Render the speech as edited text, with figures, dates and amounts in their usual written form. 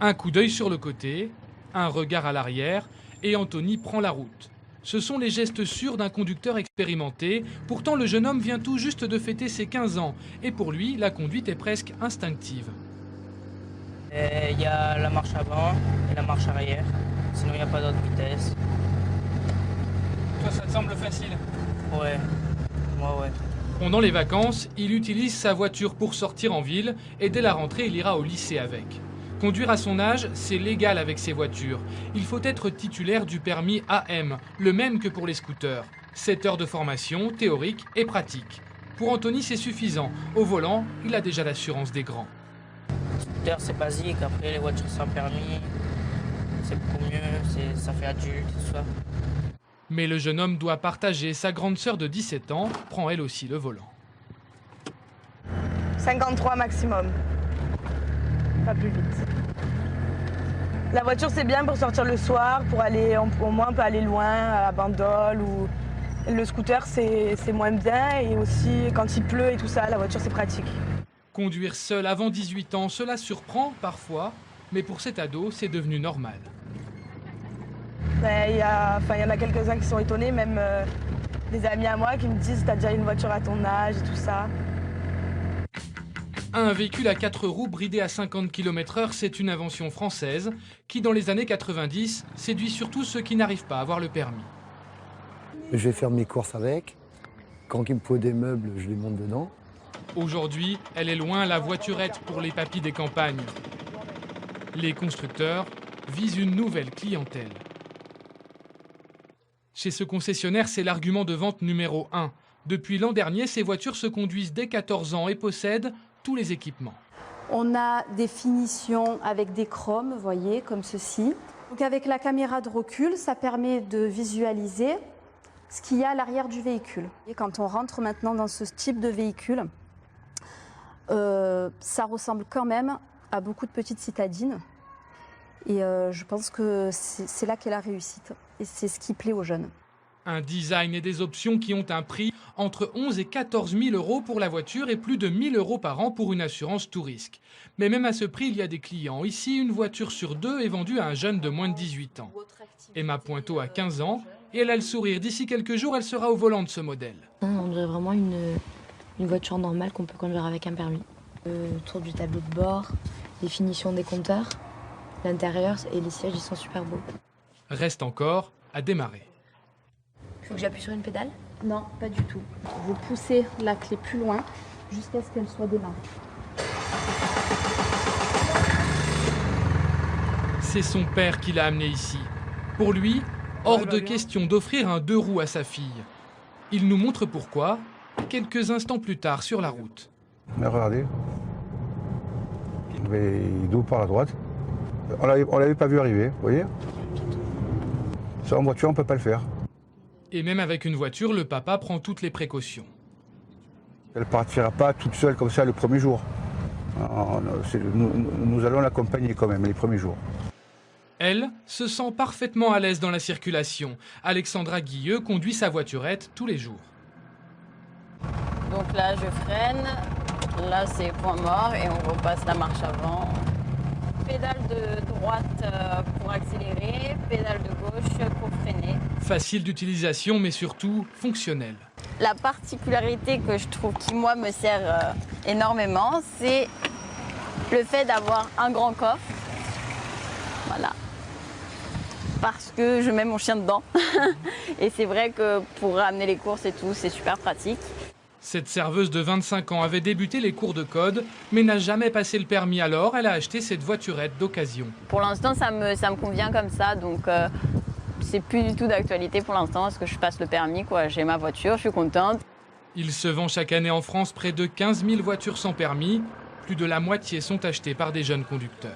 Un coup d'œil sur le côté, un regard à l'arrière et Anthony prend la route. Ce sont les gestes sûrs d'un conducteur expérimenté. Pourtant, le jeune homme vient tout juste de fêter ses 15 ans. Et pour lui, la conduite est presque instinctive. Il y a la marche avant et la marche arrière. Sinon, il n'y a pas d'autre vitesse. Toi, ça te semble facile? Ouais, moi ouais. Pendant les vacances, il utilise sa voiture pour sortir en ville et dès la rentrée, il ira au lycée avec. Conduire à son âge, c'est légal avec ces voitures. Il faut être titulaire du permis AM, le même que pour les scooters. 7 heures de formation, théorique et pratique. Pour Anthony, c'est suffisant. Au volant, il a déjà l'assurance des grands. Le scooter, c'est basique. Après, les voitures sans permis, c'est beaucoup mieux. Ça fait adulte, tout ça. Mais le jeune homme doit partager. Sa grande sœur de 17 ans prend elle aussi le volant. 53 maximum. Pas plus vite. La voiture, c'est bien pour sortir le soir, pour aller, au moins on peut aller loin, à Bandol. Ou... Le scooter, c'est moins bien. Et aussi, quand il pleut et tout ça, la voiture, c'est pratique. Conduire seul avant 18 ans, cela surprend parfois. Mais pour cet ado, c'est devenu normal. Il y en a quelques-uns qui sont étonnés, même des amis à moi qui me disent « t'as déjà une voiture à ton âge » et tout ça. Un véhicule à 4 roues bridé à 50 km/h, c'est une invention française qui, dans les années 90, séduit surtout ceux qui n'arrivent pas à avoir le permis. Je vais faire mes courses avec. Quand il me faut des meubles, je les monte dedans. Aujourd'hui, elle est loin la voiturette pour les papis des campagnes. Les constructeurs visent une nouvelle clientèle. Chez ce concessionnaire, c'est l'argument de vente numéro 1. Depuis l'an dernier, ces voitures se conduisent dès 14 ans et possèdent tous les équipements. On a des finitions avec des chromes, vous voyez, comme ceci. Donc avec la caméra de recul, ça permet de visualiser ce qu'il y a à l'arrière du véhicule. Et quand on rentre maintenant dans ce type de véhicule, ça ressemble quand même à beaucoup de petites citadines. Et je pense que c'est là qu'est la réussite. Et c'est ce qui plaît aux jeunes. Un design et des options qui ont un prix entre 11 et 14 000 euros pour la voiture et plus de 1 000 euros par an pour une assurance tout risque. Mais même à ce prix, il y a des clients. Ici, une voiture sur 2 est vendue à un jeune de moins de 18 ans. Emma Pointeau a 15 ans et elle a le sourire. D'ici quelques jours, elle sera au volant de ce modèle. On dirait vraiment une voiture normale qu'on peut conduire avec un permis. Le tour du tableau de bord, les finitions des compteurs, l'intérieur et les sièges, ils sont super beaux. Reste encore à démarrer. Faut que j'appuie sur une pédale? Non, pas du tout. Vous poussez la clé plus loin jusqu'à ce qu'elle soit démarrée. C'est son père qui l'a amené ici. Pour lui, hors de question d'offrir un 2 roues à sa fille. Il nous montre pourquoi, quelques instants plus tard sur la route. Mais regardez, il double par la droite. On l'avait pas vu arriver, vous voyez? Ça, en voiture, on ne peut pas le faire. Et même avec une voiture, le papa prend toutes les précautions. Elle ne partira pas toute seule comme ça le premier jour. Nous allons l'accompagner quand même les premiers jours. Elle se sent parfaitement à l'aise dans la circulation. Alexandra Guilleux conduit sa voiturette tous les jours. Donc là, je freine. Là, c'est point mort et on repasse la marche avant. Pédale de droite pour accélérer, pédale de gauche pour freiner. Facile d'utilisation, mais surtout fonctionnelle. La particularité que je trouve qui, moi, me sert énormément, c'est le fait d'avoir un grand coffre. Voilà. Parce que je mets mon chien dedans. Et c'est vrai que pour ramener les courses et tout, c'est super pratique. Cette serveuse de 25 ans avait débuté les cours de code, mais n'a jamais passé le permis, alors elle a acheté cette voiturette d'occasion. Pour l'instant, ça me convient comme ça, donc c'est plus du tout d'actualité pour l'instant, parce que je passe le permis, quoi. J'ai ma voiture, je suis contente. Il se vend chaque année en France près de 15 000 voitures sans permis. Plus de la moitié sont achetées par des jeunes conducteurs.